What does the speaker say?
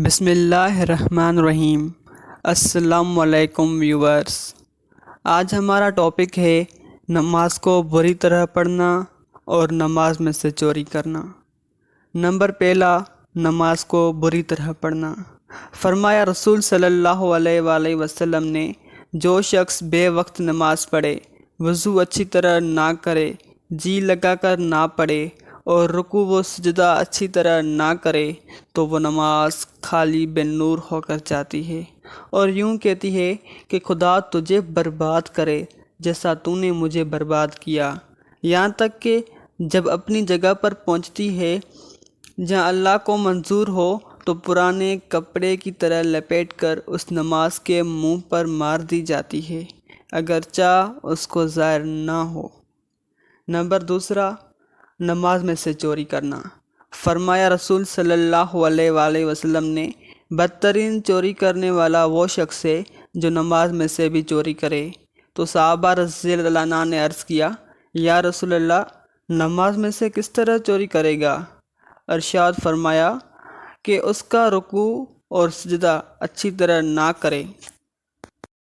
بسم اللہ الرحمن الرحیم۔ السلام علیکم ویورز۔ آج ہمارا ٹاپک ہے نماز کو بری طرح پڑھنا اور نماز میں سے چوری کرنا۔ نمبر پہلا، نماز کو بری طرح پڑھنا۔ فرمایا رسول صلی اللہ علیہ وآلہ وسلم نے، جو شخص بے وقت نماز پڑھے، وضو اچھی طرح نہ کرے، جی لگا کر نہ پڑھے اور رکوع و سجدہ اچھی طرح نہ کرے تو وہ نماز خالی بے نور ہو کر جاتی ہے اور یوں کہتی ہے کہ خدا تجھے برباد کرے جیسا تو نے مجھے برباد کیا۔ یہاں تک کہ جب اپنی جگہ پر پہنچتی ہے جہاں اللہ کو منظور ہو تو پرانے کپڑے کی طرح لپیٹ کر اس نماز کے منہ پر مار دی جاتی ہے، اگرچہ اس کو ظاہر نہ ہو۔ نمبر دوسرا، نماز میں سے چوری کرنا۔ فرمایا رسول صلی اللہ علیہ وآلہ وسلم نے، بدترین چوری کرنے والا وہ شخص ہے جو نماز میں سے بھی چوری کرے۔ تو صحابہ رضی اللہ عنہ نے عرض کیا، یا رسول اللہ، نماز میں سے کس طرح چوری کرے گا؟ ارشاد فرمایا کہ اس کا رکوع اور سجدہ اچھی طرح نہ کرے۔